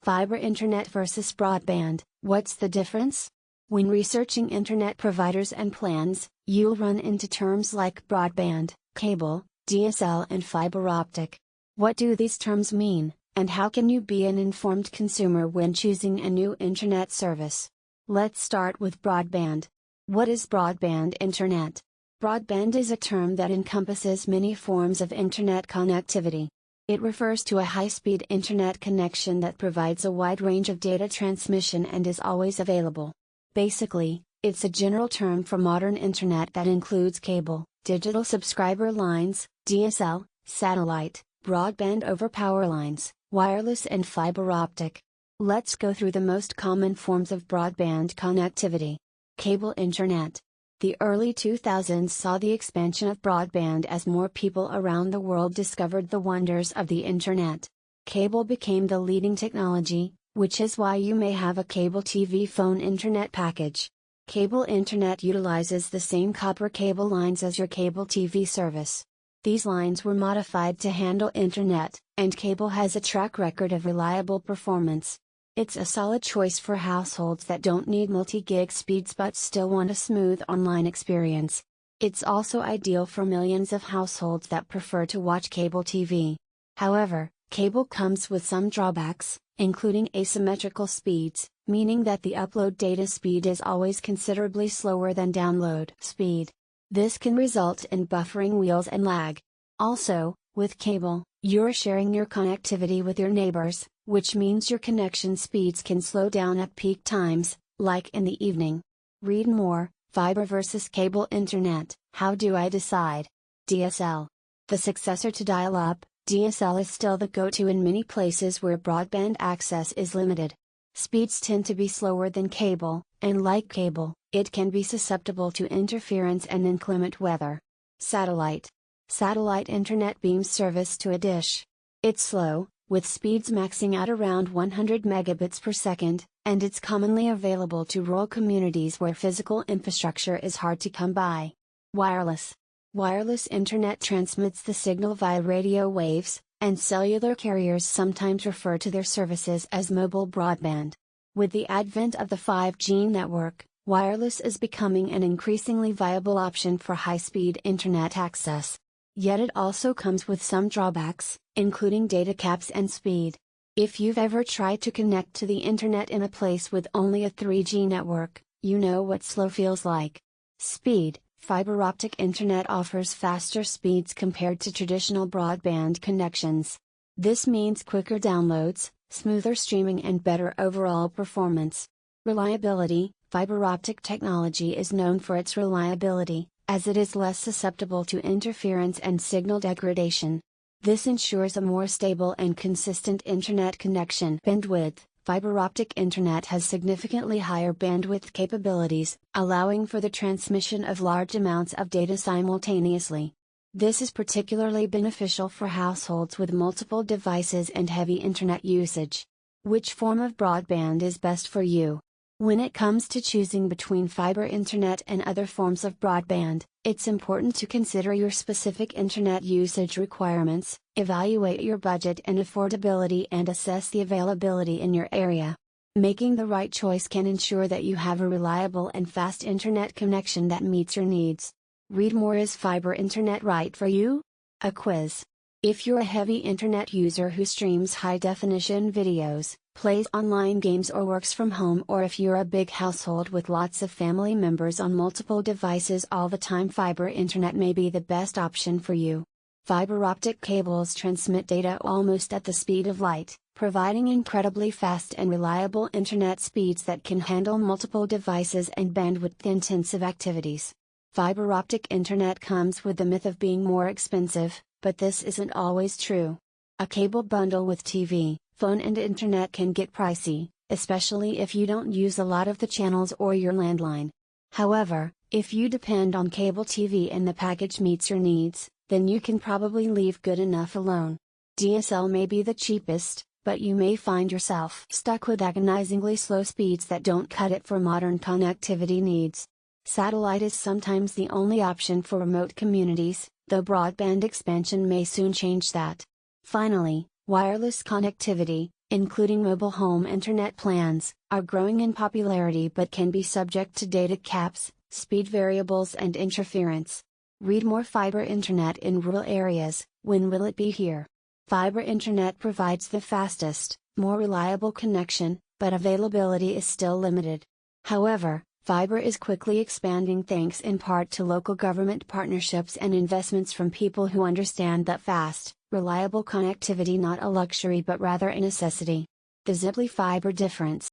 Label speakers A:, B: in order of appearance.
A: Fiber internet versus broadband, what's the difference? When researching internet providers and plans, you'll run into terms like broadband, cable, DSL and fiber optic. What do these terms mean, and how can you be an informed consumer when choosing a new internet service? Let's start with broadband. What is broadband internet? Broadband is a term that encompasses many forms of internet connectivity. It refers to a high-speed internet connection that provides a wide range of data transmission and is always available. Basically, it's a general term for modern internet that includes cable, digital subscriber lines, DSL, satellite, broadband over power lines, wireless and fiber optic. Let's go through the most common forms of broadband connectivity. Cable internet. The early 2000s saw the expansion of broadband as more people around the world discovered the wonders of the internet. Cable became the leading technology, which is why you may have a cable TV phone internet package. Cable internet utilizes the same copper cable lines as your cable TV service. These lines were modified to handle internet, and cable has a track record of reliable performance. It's a solid choice for households that don't need multi-gig speeds but still want a smooth online experience. It's also ideal for millions of households that prefer to watch cable TV. However, cable comes with some drawbacks, including asymmetrical speeds, meaning that the upload data speed is always considerably slower than download speed. This can result in buffering wheels and lag. Also, with cable, you're sharing your connectivity with your neighbors, which means your connection speeds can slow down at peak times, like in the evening. Read more, Fiber versus Cable Internet, How Do I Decide? DSL. The successor to dial-up, DSL is still the go-to in many places where broadband access is limited. Speeds tend to be slower than cable, and like cable, it can be susceptible to interference and inclement weather. Satellite. Satellite internet beams service to a dish. It's slow, with speeds maxing out around 100 megabits per second, and it's commonly available to rural communities where physical infrastructure is hard to come by. Wireless. Wireless internet transmits the signal via radio waves, and cellular carriers sometimes refer to their services as mobile broadband. With the advent of the 5G network, wireless is becoming an increasingly viable option for high-speed internet access. Yet it also comes with some drawbacks, including data caps and speed. If you've ever tried to connect to the internet in a place with only a 3G network, you know what slow feels like. Speed. Fiber optic internet offers faster speeds compared to traditional broadband connections. This means quicker downloads, smoother streaming and better overall performance. Reliability. Fiber optic technology is known for its reliability, as it is less susceptible to interference and signal degradation. This ensures a more stable and consistent internet connection. Bandwidth. Fiber optic internet has significantly higher bandwidth capabilities, allowing for the transmission of large amounts of data simultaneously. This is particularly beneficial for households with multiple devices and heavy internet usage. Which form of broadband is best for you? When it comes to choosing between fiber internet and other forms of broadband, it's important to consider your specific internet usage requirements, evaluate your budget and affordability, and assess the availability in your area. Making the right choice can ensure that you have a reliable and fast internet connection that meets your needs. Read more. Is fiber internet right for you? A quiz. If you're a heavy internet user who streams high-definition videos, plays online games or works from home, or if you're a big household with lots of family members on multiple devices all the time, fiber internet may be the best option for you. Fiber optic cables transmit data almost at the speed of light, providing incredibly fast and reliable internet speeds that can handle multiple devices and bandwidth-intensive activities. Fiber optic internet comes with the myth of being more expensive, but this isn't always true. A cable bundle with TV, phone and internet can get pricey, especially if you don't use a lot of the channels or your landline. However, if you depend on cable TV and the package meets your needs, then you can probably leave good enough alone. DSL may be the cheapest, but you may find yourself stuck with agonizingly slow speeds that don't cut it for modern connectivity needs. Satellite is sometimes the only option for remote communities, though broadband expansion may soon change that. Finally, wireless connectivity. including mobile home internet plans, are growing in popularity but can be subject to data caps, speed variables, and interference. Read more. Fiber internet in rural areas, when will it be here? Fiber internet provides the fastest, more reliable connection, but availability is still limited. However, fiber is quickly expanding thanks in part to local government partnerships and investments from people who understand that fast, reliable connectivity not a luxury but rather a necessity. The Ziply fiber difference.